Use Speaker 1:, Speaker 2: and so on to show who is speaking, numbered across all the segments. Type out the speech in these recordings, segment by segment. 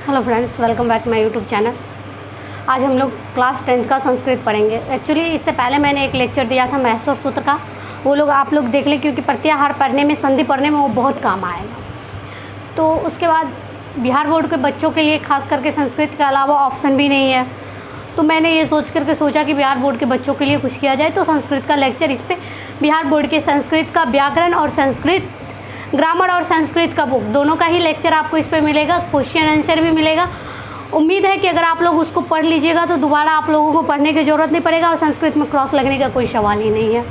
Speaker 1: Hello friends, welcome back my YouTube channel. आज हम लोग क्लास 10th का संस्कृत पढ़ेंगे। एक्चुअली इससे पहले मैंने एक लेक्चर दिया था महसोर सूत्र का, वो लोग आप लोग देख लें, क्योंकि प्रत्याहार पढ़ने में, संधि पढ़ने में वो बहुत काम आएगा। तो उसके बाद बिहार बोर्ड के बच्चों के लिए खास करके संस्कृत के अलावा ऑप्शन भी नहीं है, तो मैंने ये सोचा कि बिहार बोर्ड के बच्चों के लिए कुछ किया जाए। तो संस्कृत का लेक्चर इस पर, बिहार बोर्ड के संस्कृत का व्याकरण और संस्कृत ग्रामर और संस्कृत का बुक दोनों का ही लेक्चर आपको इस पे मिलेगा, क्वेश्चन आंसर भी मिलेगा। उम्मीद है कि अगर आप लोग उसको पढ़ लीजिएगा तो दोबारा आप लोगों को पढ़ने की ज़रूरत नहीं पड़ेगा और संस्कृत में क्रॉस लगने का कोई सवाल ही नहीं है।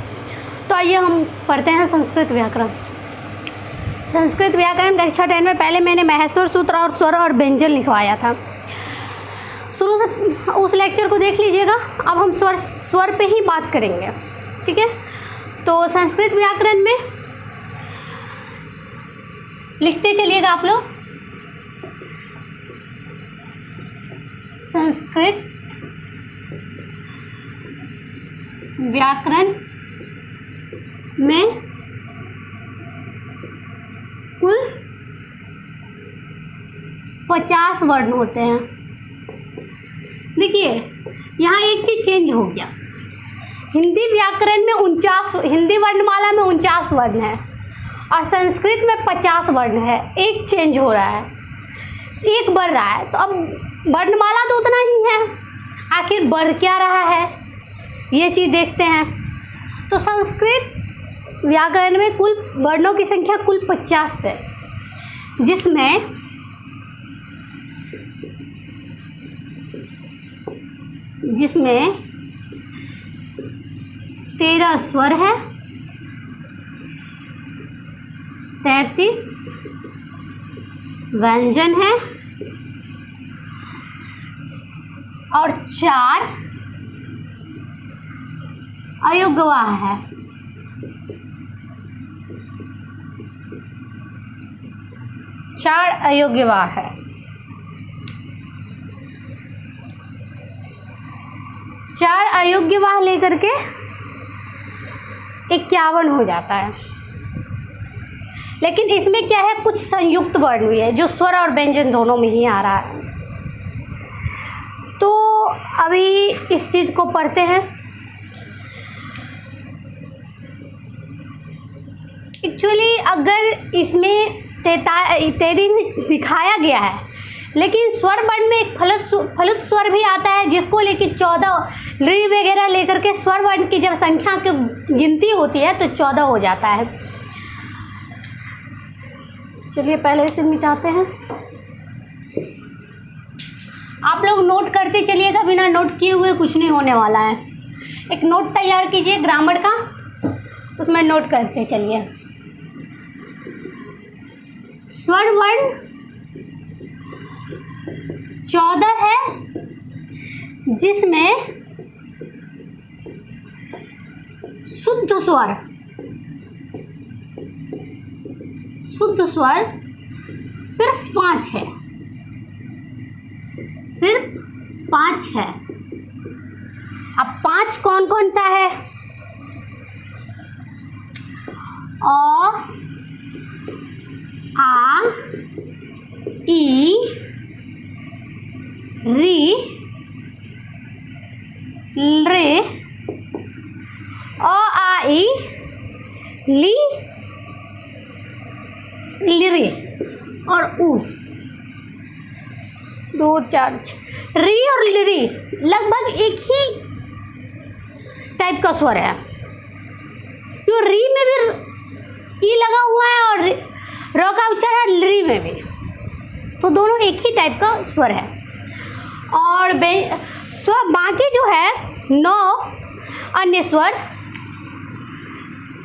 Speaker 1: तो आइए हम पढ़ते हैं संस्कृत व्याकरण। संस्कृत व्याकरण कक्षा 10 में पहले मैंने महसोर सूत्र और स्वर और व्यंजन लिखवाया था। शुरू से उस लेक्चर को देख लीजिएगा। अब हम स्वर पे ही बात करेंगे, ठीक है। तो संस्कृत व्याकरण में लिखते चलिएगा आप लोग। संस्कृत व्याकरण में कुल 50 वर्ण होते हैं। देखिए, यहाँ एक चीज़ चेंज हो गया। हिंदी व्याकरण में 49, हिंदी वर्णमाला में 49 वर्ण है और संस्कृत में 50 वर्ण है। एक चेंज हो रहा है, एक बढ़ रहा है। तो अब वर्णमाला तो उतना ही है, आखिर बढ़ क्या रहा है ये चीज़ देखते हैं। तो संस्कृत व्याकरण में कुल वर्णों की संख्या कुल 50 है, जिसमें जिसमें 13 स्वर है, 33 व्यंजन है और 4 अयोग्यवाह है। चार अयोग्यवाह है। चार अयोग्यवाह लेकर के 51 हो जाता है। लेकिन इसमें क्या है, कुछ संयुक्त वर्ण भी है जो स्वर और व्यंजन दोनों में ही आ रहा है। तो अभी इस चीज़ को पढ़ते हैं। एक्चुअली अगर इसमें 33 दिखाया गया है, लेकिन स्वर वर्ण में एक फलित स्वर भी आता है, जिसको लेकर 14 री वगैरह लेकर के स्वर वर्ण की जब संख्या की गिनती होती है तो 14 हो जाता है। चलिए पहले इसे मिटाते हैं। आप लोग नोट करते चलिएगा, बिना नोट किए हुए कुछ नहीं होने वाला है। एक नोट तैयार कीजिए ग्रामर का, उसमें नोट करते चलिए। स्वर वर्ण 14 है, जिसमें शुद्ध स्वर सिर्फ 5 है, सिर्फ 5 है। अब 5 कौन कौन सा है? अ, आ, ई, री, रे, अ, आ, ई, ली, लिरे और ऊ। 2 4 6 री और लिरी लगभग एक ही टाइप का स्वर है। तो री में भी ई लगा हुआ है और र का उच्चारण री में भी, तो दोनों एक ही टाइप का स्वर है। और स्वर बाकी जो है 9 अन्य स्वर,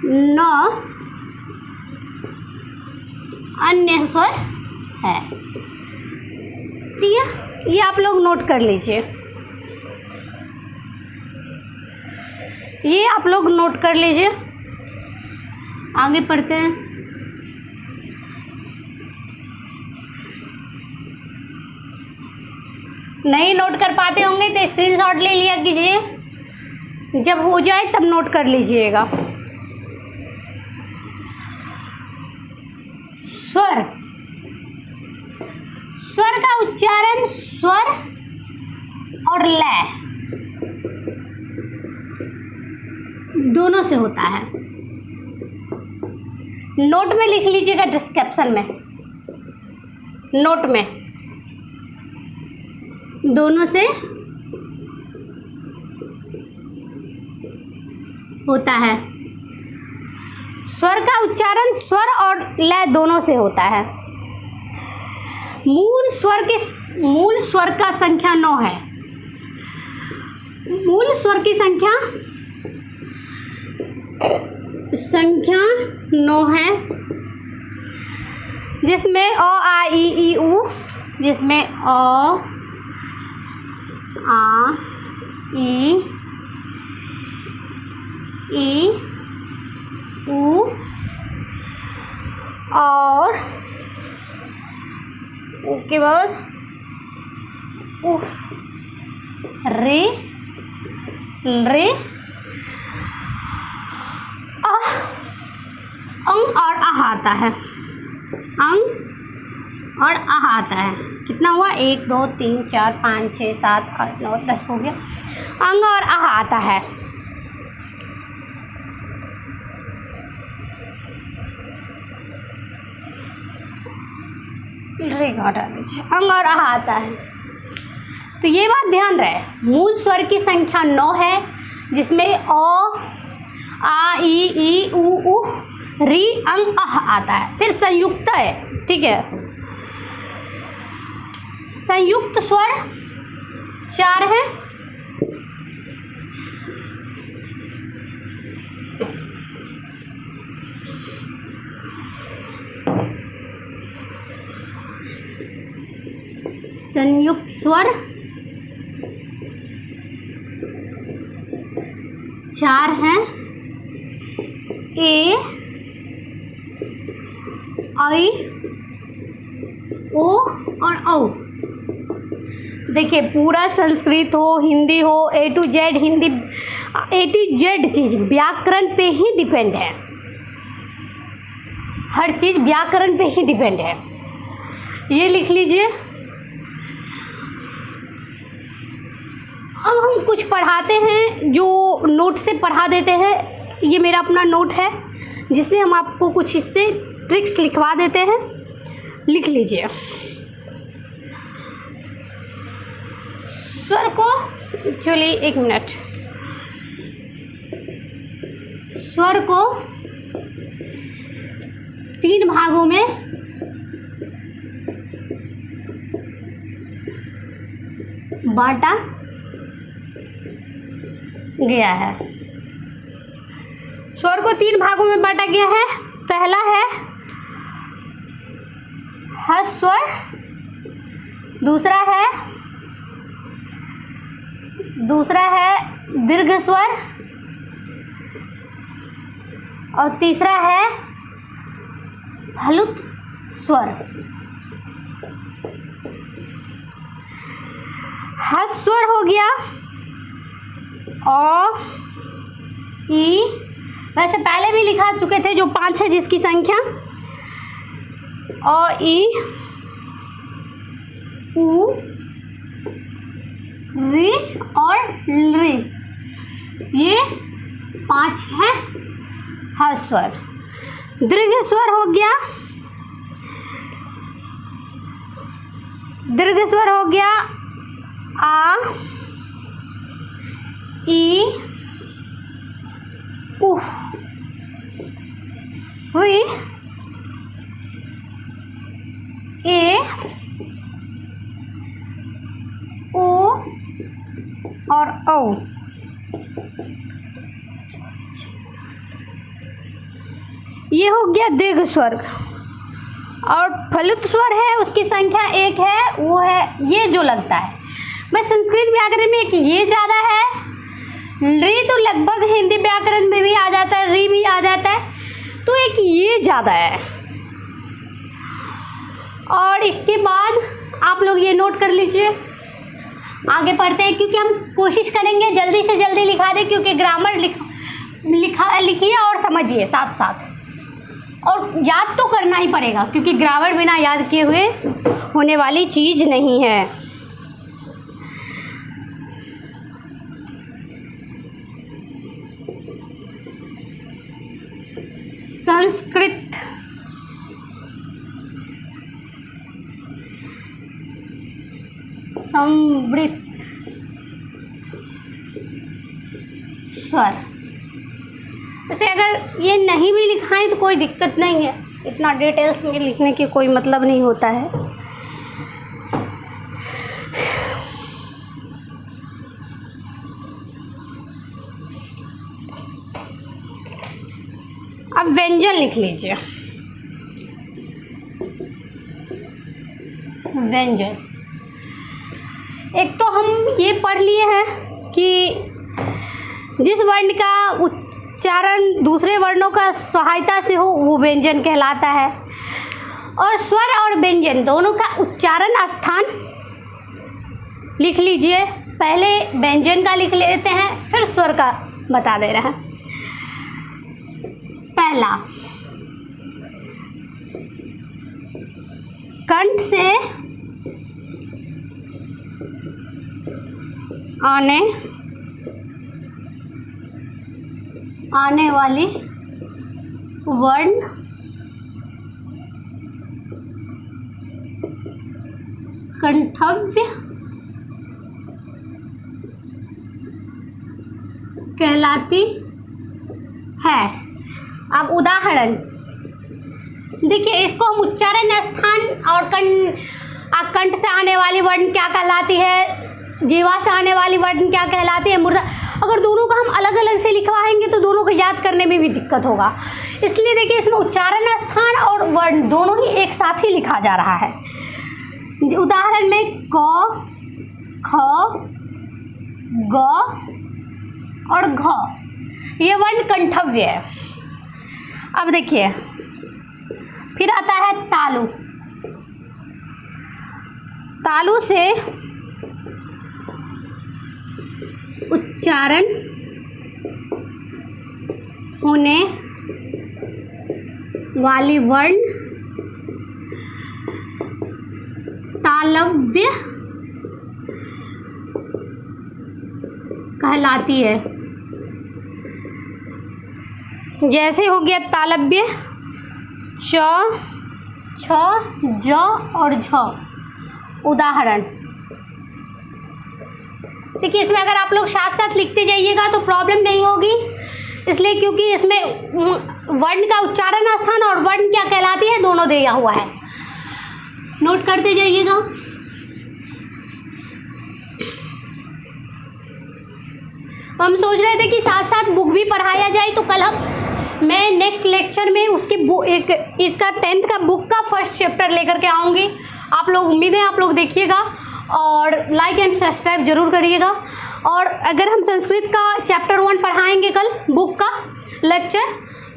Speaker 1: 9 अन्य स्वर है। ठीक है, ये आप लोग नोट कर लीजिए, ये आप लोग नोट कर लीजिए। आगे पढ़ते हैं। नहीं नोट कर पाते होंगे तो स्क्रीनशॉट ले लिया कीजिए, जब हो जाए तब नोट कर लीजिएगा। स्वर, स्वर का उच्चारण स्वर और लय दोनों से होता है। नोट में लिख लीजिएगा, डिस्क्रिप्शन में, नोट में, दोनों से होता है। स्वर का उच्चारण स्वर और लय दोनों से होता है। मूल स्वर का संख्या 9 है। मूल स्वर की संख्या 9 है, जिसमें अ आ इ ई उ, जिसमें अ आ ई उ और उसके बाद रे अंग और आह आता है। अंग और आह आता है। कितना हुआ? 1 2 3 4 5 6 7 8 9 10 हो गया। अंग और आह आता है। रे हटा दीजिए। अंग और आह आता है। तो ये बात ध्यान रहे, मूल स्वर की संख्या 9 है, जिसमें अ आ ई उ री अंग आह आता है। फिर संयुक्त है, ठीक है। संयुक्त स्वर 4 है। संयुक्त स्वर 4 है। ए आई ओ और औ। देखिए, पूरा संस्कृत हो, हिंदी हो, A to Z Hindi, A to Z चीज़ व्याकरण पे ही डिपेंड है। हर चीज़ व्याकरण पे ही डिपेंड है। ये लिख लीजिए। अब हम कुछ पढ़ाते हैं, जो नोट से पढ़ा देते हैं। ये मेरा अपना नोट है, जिससे हम आपको कुछ इससे ट्रिक्स लिखवा देते हैं। लिख लीजिए। स्वर को, चलिए 1 मिनट। स्वर को 3 भागों में बांटा गया है। स्वर को 3 भागों में बांटा गया है। पहला है ह्रस्व स्वर, दूसरा है दीर्घ स्वर और तीसरा है हलुत स्वर। ह्रस्व स्वर हो गया अ ई, वैसे पहले भी लिखा चुके थे, जो 5 है जिसकी संख्या, अ ई उ री और री, ये 5 है ह्रस्व स्वर। दीर्घ स्वर हो गया, आ ई उ वी ए ओ और औ। ये हो गया दीर्घ स्वर। और फलित स्वर है, उसकी संख्या 1 है, वो है ये जो लगता है। बस संस्कृत व्याकरण में एक ये ज़्यादा है। री तो लगभग हिंदी व्याकरण में भी आ जाता है, री भी आ जाता है, तो एक ये ज़्यादा है। और इसके बाद आप लोग ये नोट कर लीजिए। आगे पढ़ते हैं, क्योंकि हम कोशिश करेंगे जल्दी से जल्दी लिखा दें, क्योंकि ग्रामर लिखिए और समझिए साथ साथ। और याद तो करना ही पड़ेगा क्योंकि ग्रामर बिना याद किए हुए होने वाली चीज़ नहीं है। संस्कृत समृद्ध स्वर। जैसे अगर ये नहीं भी लिखा है तो कोई दिक्कत नहीं है, इतना डिटेल्स में लिखने की कोई मतलब नहीं होता है। अब व्यंजन लिख लीजिए। व्यंजन, एक तो हम ये पढ़ लिए हैं कि जिस वर्ण का उच्चारण दूसरे वर्णों का सहायता से हो वो व्यंजन कहलाता है। और स्वर और व्यंजन दोनों का उच्चारण स्थान लिख लीजिए। पहले व्यंजन का लिख लेते हैं फिर स्वर का बता दे रहे हैं। पहला, कंठ से आने वाली वर्ण कंठव्य कहलाती है। अब उदाहरण देखिए, इसको हम उच्चारण स्थान और कंठ से आने वाली वर्ण क्या कहलाती है, जीवा से आने वाली वर्ण क्या कहलाती है, मूर्धा। अगर दोनों को हम अलग अलग से लिखवाएंगे तो दोनों को याद करने में भी दिक्कत होगा। इसलिए देखिए, इसमें उच्चारण स्थान और वर्ण दोनों ही एक साथ ही लिखा जा रहा है। उदाहरण में क, ख, ग और घ, ये वर्ण कंठव्य है। अब देखिए, फिर आता है तालु। तालु से उच्चारण होने वाली वर्ण तालव्य कहलाती है। जैसे हो गया तालव्य च, छ, ज और झ। उदाहरण देखिए, इसमें अगर आप लोग साथ साथ लिखते जाइएगा तो प्रॉब्लम नहीं होगी, इसलिए क्योंकि इसमें वर्ण का उच्चारण स्थान और वर्ण क्या कहलाती है दोनों दिया हुआ है। नोट करते जाइएगा। हम सोच रहे थे कि साथ साथ बुक भी पढ़ाया जाए, तो कल मैं नेक्स्ट लेक्चर में उसकी इसका 10th का बुक का फर्स्ट चैप्टर लेकर के आऊँगी। आप लोग, उम्मीद है आप लोग देखिएगा और लाइक एंड सब्सक्राइब जरूर करिएगा। और अगर हम संस्कृत का चैप्टर 1 पढ़ाएंगे कल बुक का लेक्चर,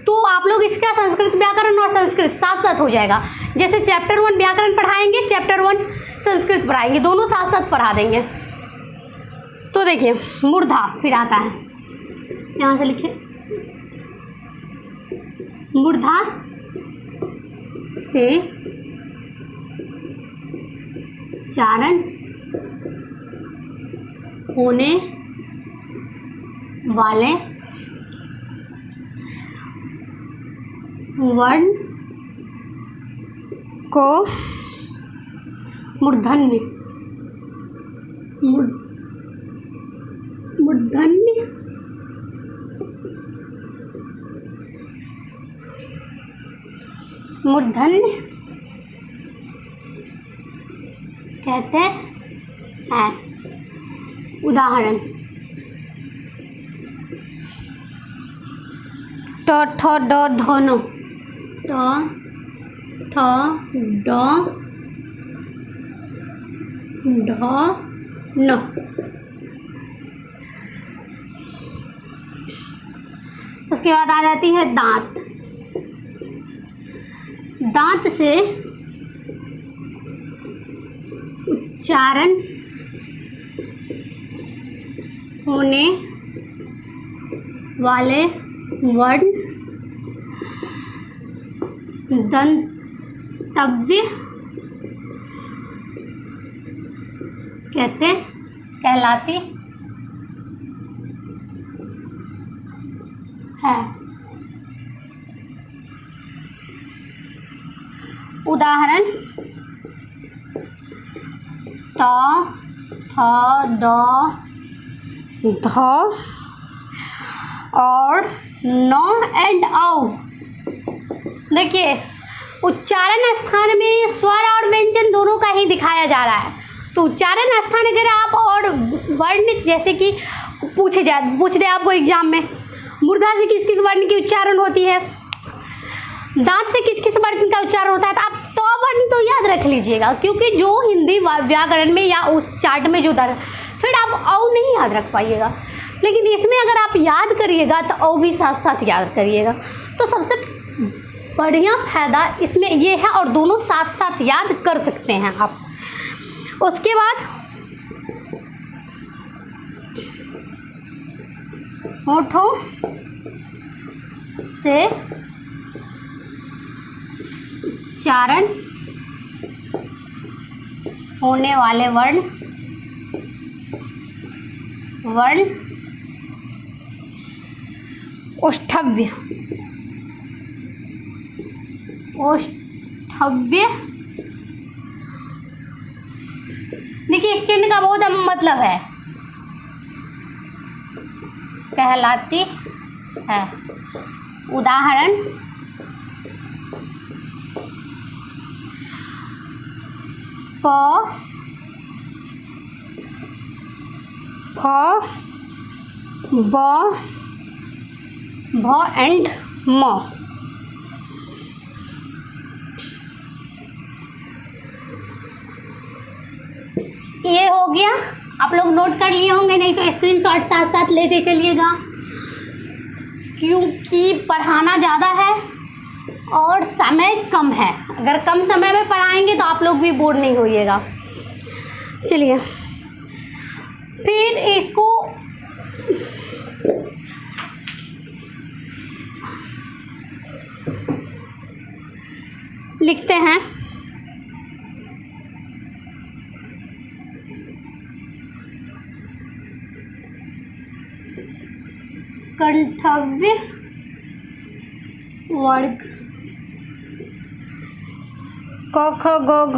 Speaker 1: तो आप लोग इसका संस्कृत व्याकरण और संस्कृत साथ साथ हो जाएगा। जैसे चैप्टर 1 व्याकरण पढ़ाएंगे, चैप्टर 1 संस्कृत पढ़ाएंगे, दोनों साथ साथ पढ़ा देंगे। तो देखिए, मूर्धा फिर आता है, यहाँ से लिखिए। मूर्धा से उच्चारण होने वाले वर्ण को मूर्धन्य कहते हैं। उदाहरण ट, ठ, ड, ढ, न। ट, ठ, ड, ढ, न। उसके बाद आ जाती है दांत। दांत से उच्चारण होने वाले वर्ण दंतव्य कहलाती है। उदाहरण त, थ, द, ध और न एंड औ। देखिए उच्चारण स्थान में स्वर और व्यंजन दोनों का ही दिखाया जा रहा है। तो उच्चारण स्थान अगर आप और वर्ण जैसे कि पूछ दे आपको एग्जाम में, मूर्धा से किस किस वर्ण की उच्चारण होती है, दांत से किस किस वर्ण का उच्चारण होता है, तो आप तो वर्ण तो याद रख लीजिएगा, क्योंकि जो हिंदी व्याकरण में या उस चार्ट में जो फिर आप औ नहीं याद रख पाइएगा। लेकिन इसमें अगर आप याद करिएगा तो औ भी साथ साथ याद करिएगा। तो सबसे बढ़िया फायदा इसमें ये है, और दोनों साथ साथ याद कर सकते हैं आप। उसके बाद होठों से उच्चारण होने वाले वर्ण ओष्ठव्य देखिए इस चिन्ह का बहुत मतलब है, कहलाती है। उदाहरण प, फ, ब, भ एंड म। ये हो गया, आप लोग नोट कर लिए होंगे, नहीं तो स्क्रीनशॉट साथ साथ लेते चलिएगा, क्योंकि पढ़ाना ज़्यादा है और समय कम है। अगर कम समय में पढ़ाएंगे तो आप लोग भी बोर नहीं होइएगा। चलिए फिर इसको लिखते हैं। कंठव्य वर्ग क, ख, ग, घ,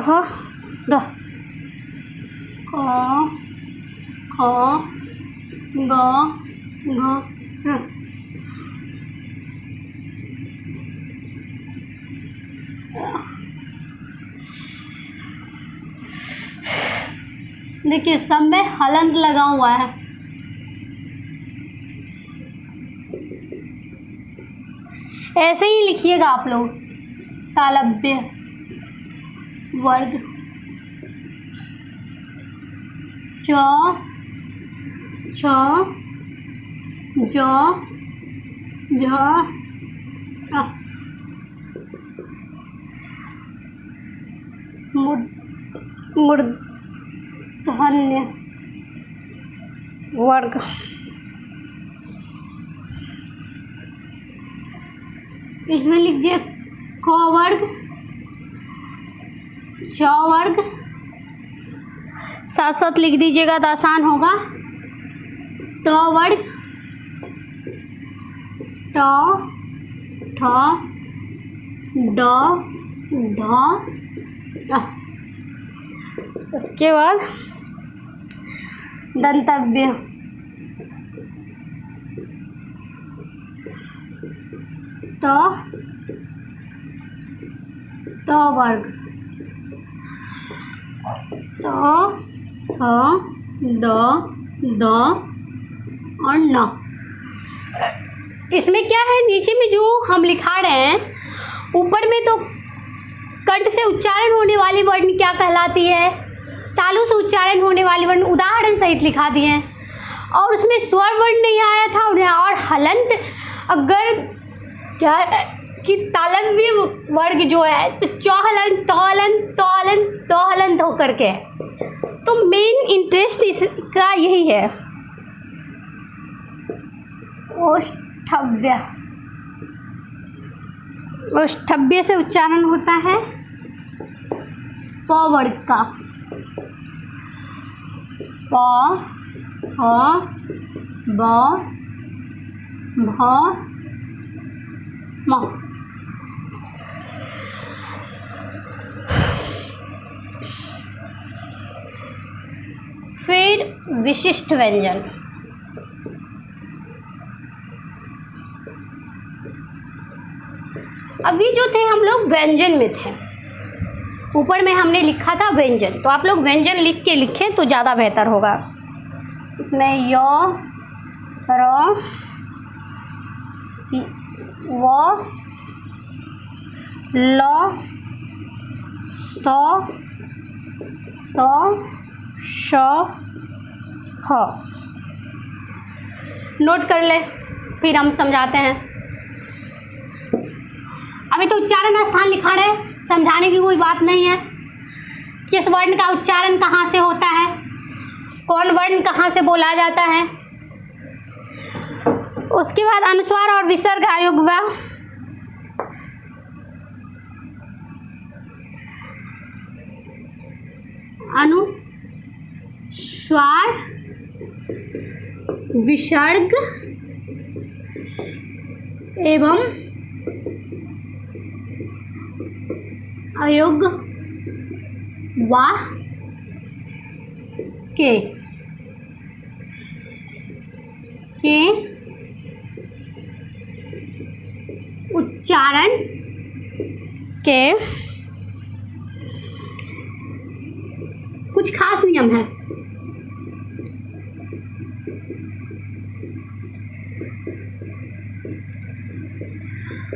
Speaker 1: ढ, क, ख, ग, घ, र। देखिए सब में हलंत लगा हुआ है। ऐसे ही लिखिएगा आप लोग। तालव्य वर्ग च, छ, ज, झ, ञ। मूर्धन्य वर्ग इसमें लिखिए क वर्ग, छ वर्ग, साथ साथ लिख दीजिएगा तो आसान होगा। ट वर्ग, ट, ठ, ड, ढ, ढ। उसके बाद दंतव्य त वर्ग, त, थ, द और न। इसमें क्या है, नीचे में जो हम लिखा रहे हैं, ऊपर में तो कंठ से उच्चारण होने वाली वर्ण क्या कहलाती है, तालु से उच्चारण होने वाली वर्ण उदाहरण सहित लिखा दिए हैं, और उसमें स्वर वर्ण नहीं आया था। और हलंत अगर क्या कि तालव्य वर्ग जो है तो चौहलंत, तौहलंत, तौहलंत, तौहलंत होकर के, तो मेन इंटरेस्ट इसका यही है। ओष्ठव्य ओष्ठव्य से उच्चारण होता है प वर्ग का। प, ह, ब, भ, म। फिर विशिष्ट व्यंजन। अभी जो थे हम लोग व्यंजन में थे, ऊपर में हमने लिखा था व्यंजन, तो आप लोग व्यंजन लिख के लिखें तो ज़्यादा बेहतर होगा। इसमें य, र, व, ल, स, श, ह। नोट कर ले, फिर हम समझाते हैं। अभी तो उच्चारण स्थान लिखा रहे, समझाने की कोई बात नहीं है। किस वर्ण का उच्चारण कहाँ से होता है, कौन वर्ण कहाँ से बोला जाता है। उसके बाद अनुस्वार और विसर्ग आयोग हुआ। अनुस्वार, विसर्ग एवं आयोग वाह के उच्चारण के कुछ खास नियम है।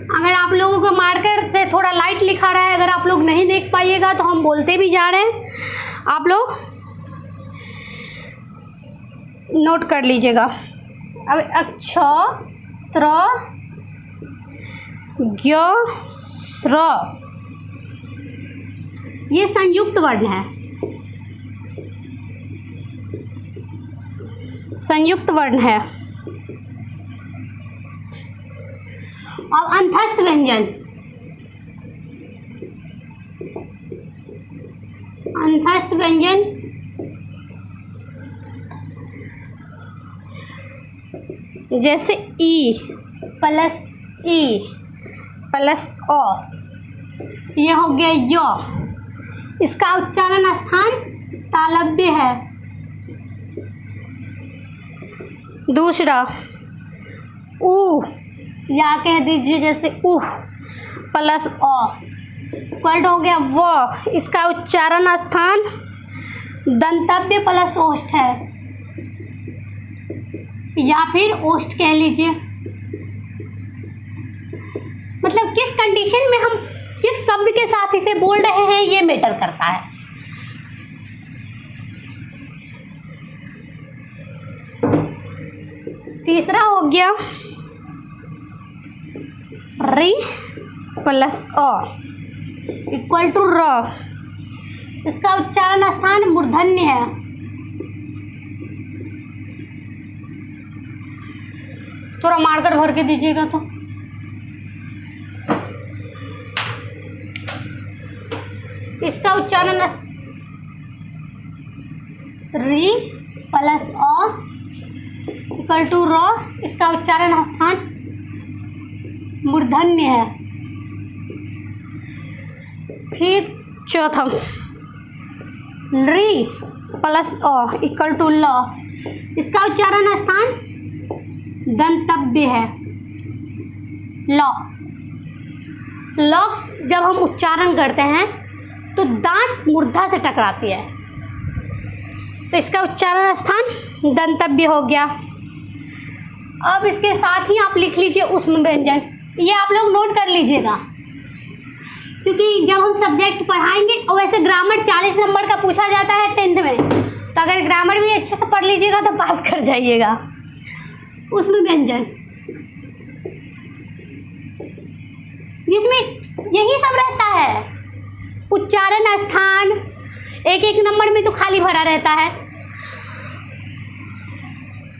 Speaker 1: अगर आप लोगों को मार्कर से थोड़ा लाइट लिखा रहा है, अगर आप लोग नहीं देख पाइएगा तो हम बोलते भी जा रहे हैं, आप लोग नोट कर लीजिएगा। अब अक्ष, त्र, ज्ञ, स्र, ये संयुक्त वर्ण है, संयुक्त वर्ण है। और अंतस्थ व्यंजन, अंतस्थ व्यंजन जैसे E plus E plus O, ये हो गया य, इसका उच्चारण स्थान तालव्य है। दूसरा ऊ, या कह दीजिए जैसे उह प्लस ओ, वर्ड हो गया व, इसका उच्चारण स्थान दंतव्य प्लस ओष्ठ है, या फिर ओष्ठ कह लीजिए। मतलब किस कंडीशन में हम किस शब्द के साथ इसे बोल रहे हैं ये मैटर करता है। तीसरा हो गया री प्लस अ इक्वल टू र, इसका उच्चारण स्थान मूर्धन्य है। थोड़ा मार्कर भर के दीजिएगा तो। इसका उच्चारण री प्लस अ इक्वल टू र, इसका उच्चारण स्थान मूर्धन्य है। फिर चौथा री प्लस अ इक्वल टू ल, इसका उच्चारण स्थान दंतव्य है। ल, ल जब हम उच्चारण करते हैं तो दांत मूर्धा से टकराती है, तो इसका उच्चारण स्थान दंतव्य हो गया। अब इसके साथ ही आप लिख लीजिए ऊष्म व्यंजन, ये आप लोग नोट कर लीजिएगा, क्योंकि जब हम सब्जेक्ट पढ़ाएंगे और वैसे ग्रामर 40 नंबर का पूछा जाता है 10th में, तो अगर ग्रामर भी अच्छे से पढ़ लीजिएगा तो पास कर जाइएगा। ऊष्म व्यंजन जिसमें यही सब रहता है, उच्चारण स्थान, एक एक नंबर में तो खाली भरा रहता है।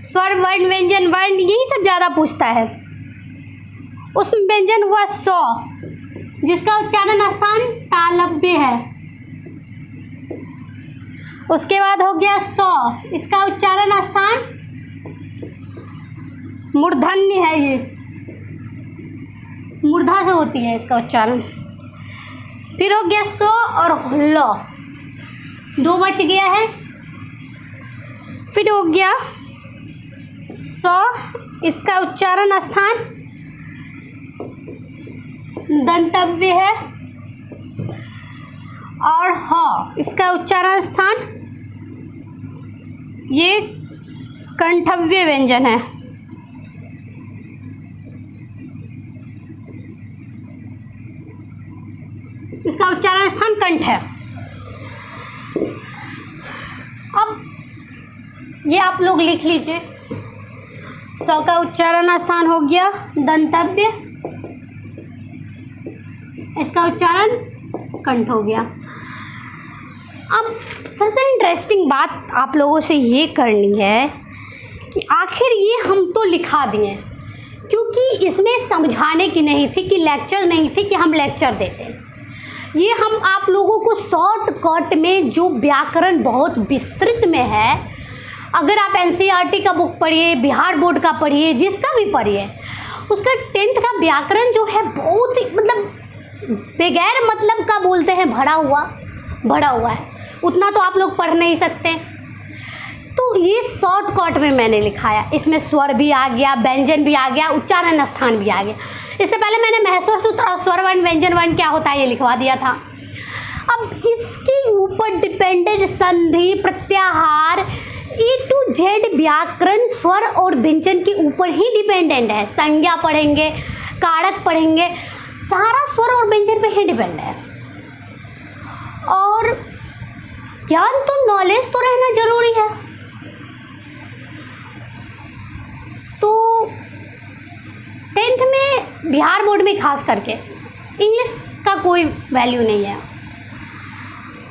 Speaker 1: स्वर वर्ण व्यंजन वर्ण यही सब ज़्यादा पूछता है। उसमें व्यंजन हुआ सौ, जिसका उच्चारण स्थान तालव्य है। उसके बाद हो गया स, इसका उच्चारण स्थान मूर्धन्य है, ये मूर्धा से होती है इसका उच्चारण। फिर हो गया स और ल, 2 बच गया है। फिर हो गया स, इसका उच्चारण स्थान दंतव्य है, और ह, इसका उच्चारण स्थान ये कंठव्य व्यंजन है। इसका उच्चारण स्थान कंठ है। अब ये आप लोग लिख लीजिए, स का उच्चारण स्थान हो गया दंतव्य, इसका उच्चारण कंठ हो गया। अब सबसे इंटरेस्टिंग बात आप लोगों से ये करनी है कि आखिर ये हम तो लिखा दिए, क्योंकि इसमें समझाने की नहीं थी कि लेक्चर नहीं थी कि हम लेक्चर देते हैं। ये हम आप लोगों को शॉर्टकट में, जो व्याकरण बहुत विस्तृत में है, अगर आप एनसीईआरटी का बुक पढ़िए, बिहार बोर्ड का पढ़िए, जिसका भी पढ़िए, उसका 10th का व्याकरण जो है बहुत ही मतलब बगैर मतलब का बोलते हैं भरा हुआ है। उतना तो आप लोग पढ़ नहीं सकते। तो ये शॉर्टकट में मैंने लिखाया, इसमें स्वर भी आ गया, व्यंजन भी आ गया, उच्चारण स्थान भी आ गया। इससे पहले मैंने महस्वर सूत्र और स्वर वर्ण व्यंजन वर्ण क्या होता है ये लिखवा दिया था। अब इसके ऊपर डिपेंडेंट संधि, प्रत्याहार, A to Z व्याकरण स्वर और व्यंजन के ऊपर ही डिपेंडेंट है। संज्ञा पढ़ेंगे, कारक पढ़ेंगे, सारा स्वर और व्यंजन पे ही डिपेंड है। और ज्ञान तो, नॉलेज तो रहना जरूरी है। तो 10th में बिहार बोर्ड में खास करके इंग्लिश का कोई वैल्यू नहीं है,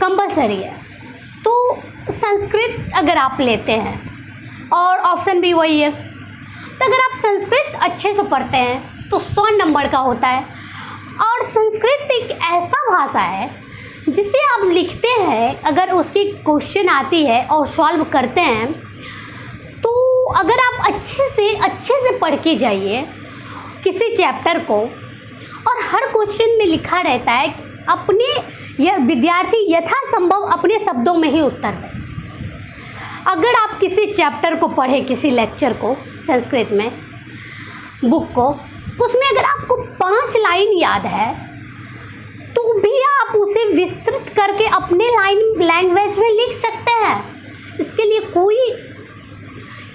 Speaker 1: कंपलसरी है। तो संस्कृत अगर आप लेते हैं, और ऑप्शन भी वही है, तो अगर आप संस्कृत अच्छे से पढ़ते हैं तो 100 नंबर का होता है। और संस्कृत एक ऐसा भाषा है जिसे आप लिखते हैं, अगर उसकी क्वेश्चन आती है और सॉल्व करते हैं, तो अगर आप अच्छे से पढ़ के जाइए किसी चैप्टर को, और हर क्वेश्चन में लिखा रहता है अपने यह विद्यार्थी यथासंभव अपने शब्दों में ही उत्तर दें। अगर आप किसी चैप्टर को पढ़े, किसी लेक्चर को संस्कृत में बुक को, उसमें अगर आपको 5 लाइन याद है तो भी आप उसे विस्तृत करके अपने लैंग्वेज में लिख सकते हैं। इसके लिए कोई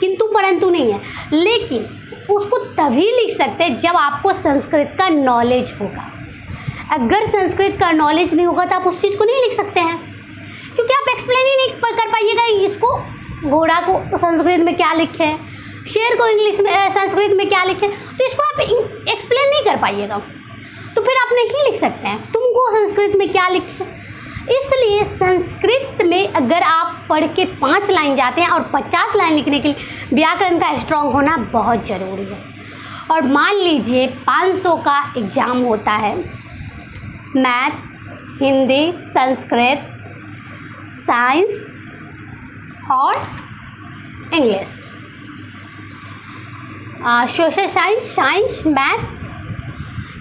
Speaker 1: किंतु परंतु नहीं है, लेकिन उसको तभी लिख सकते हैं जब आपको संस्कृत का नॉलेज होगा। अगर संस्कृत का नॉलेज नहीं होगा तो आप उस चीज़ को नहीं लिख सकते हैं, क्योंकि आप एक्सप्लेन ही नहीं कर पाइएगा। इसको, घोड़ा को संस्कृत में क्या लिखें, शेर को इंग्लिश में संस्कृत में क्या लिखें, तो इसको आप एक्सप्लेन नहीं कर पाइएगा, तो फिर आप नहीं लिख सकते हैं। तुमको संस्कृत में क्या लिखें, इसलिए संस्कृत में अगर आप पढ़ के 5 लाइन जाते हैं, और 50 लाइन लिखने के लिए व्याकरण का स्ट्रॉन्ग होना बहुत ज़रूरी है। और मान लीजिए 500 का एग्ज़ाम होता है, मैथ, हिंदी, संस्कृत, साइंस और English, social science, math,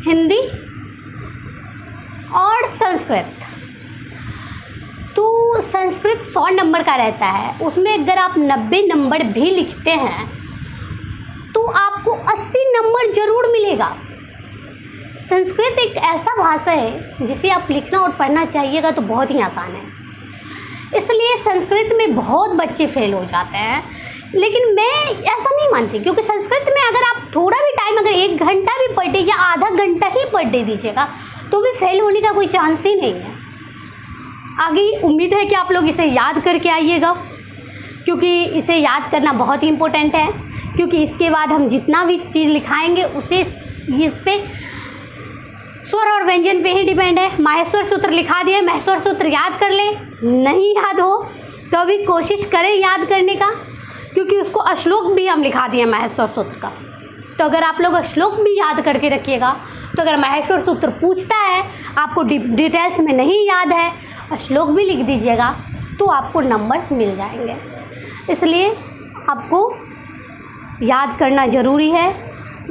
Speaker 1: Hindi और संस्कृत। तो संस्कृत 100 नंबर का रहता है, उसमें अगर आप 90 नंबर भी लिखते हैं तो आपको 80 नंबर ज़रूर मिलेगा। संस्कृत एक ऐसा भाषा है जिसे आप लिखना और पढ़ना चाहिएगा तो बहुत ही आसान है, इसलिए संस्कृत में बहुत बच्चे फेल हो जाते हैं। लेकिन मैं ऐसा नहीं मानती, क्योंकि संस्कृत में अगर आप थोड़ा भी टाइम, अगर 1 घंटा भी पर डे या आधा घंटा ही पर डे दीजिएगा तो भी फेल होने का कोई चांस ही नहीं है। आगे उम्मीद है कि आप लोग इसे याद करके आइएगा, क्योंकि इसे याद करना बहुत ही इम्पोर्टेंट है, क्योंकि इसके बाद हम जितना भी चीज़ लिखाएंगे उसे इस पे स्वर और व्यंजन पे ही डिपेंड है। माहेश्वर सूत्र लिखा दिए, माहेश्वर सूत्र याद कर लें, नहीं याद हो तो भी कोशिश करें याद करने का, क्योंकि उसको श्लोक भी हम लिखा दिए माहेश्वर सूत्र का। तो अगर आप लोग श्लोक भी याद करके रखिएगा तो अगर महेश्वर सूत्र पूछता है, आपको डिटेल्स में नहीं याद है, और श्लोक भी लिख दीजिएगा, तो आपको नंबर्स मिल जाएंगे। इसलिए आपको याद करना ज़रूरी है।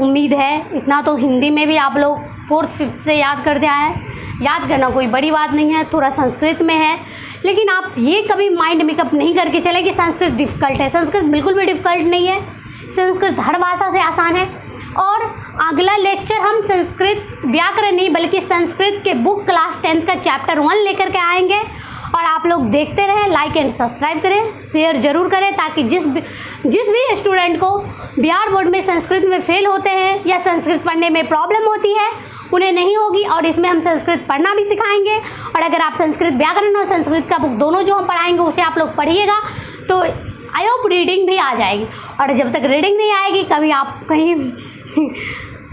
Speaker 1: उम्मीद है इतना तो हिंदी में भी आप लोग 4th 5th से याद करते आए हैं। याद करना कोई बड़ी बात नहीं है, थोड़ा संस्कृत में है, लेकिन आप ये कभी माइंड मेकअप नहीं करके चले कि संस्कृत डिफ़िकल्ट है। संस्कृत बिल्कुल भी डिफ़िकल्ट नहीं है, संस्कृत हर भाषा से आसान है। और अगला लेक्चर हम संस्कृत व्याकरण नहीं बल्कि संस्कृत के बुक क्लास 10th का चैप्टर 1 लेकर के आएंगे। और आप लोग देखते रहें, लाइक एंड सब्सक्राइब करें, शेयर ज़रूर करें, ताकि जिस भी स्टूडेंट को बिहार बोर्ड में संस्कृत में फेल होते हैं या संस्कृत पढ़ने में प्रॉब्लम होती है, उन्हें नहीं होगी। और इसमें हम संस्कृत पढ़ना भी सिखाएंगे। और अगर आप संस्कृत व्याकरण और संस्कृत का बुक दोनों जो हम पढ़ाएंगे उसे आप लोग पढ़िएगा, तो आई होप रीडिंग भी आ जाएगी। और जब तक रीडिंग नहीं आएगी, कभी आप कहीं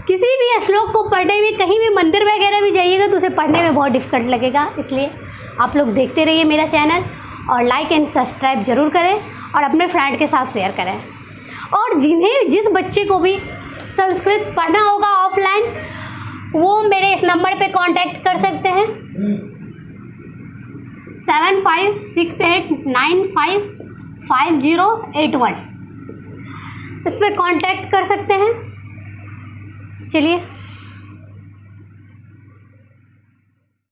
Speaker 1: किसी भी श्लोक को पढ़ने में, कहीं भी मंदिर वगैरह भी जाइएगा तो उसे पढ़ने में बहुत डिफ़िकल्ट लगेगा। इसलिए आप लोग देखते रहिए मेरा चैनल, और लाइक एंड सब्सक्राइब ज़रूर करें, और अपने फ्रेंड के साथ शेयर करें। और जिस बच्चे को भी संस्कृत पढ़ना होगा ऑफलाइन, वो मेरे इस नंबर पे कांटेक्ट कर सकते हैं, 7568955081। इस पर कांटेक्ट कर सकते हैं। चलिए।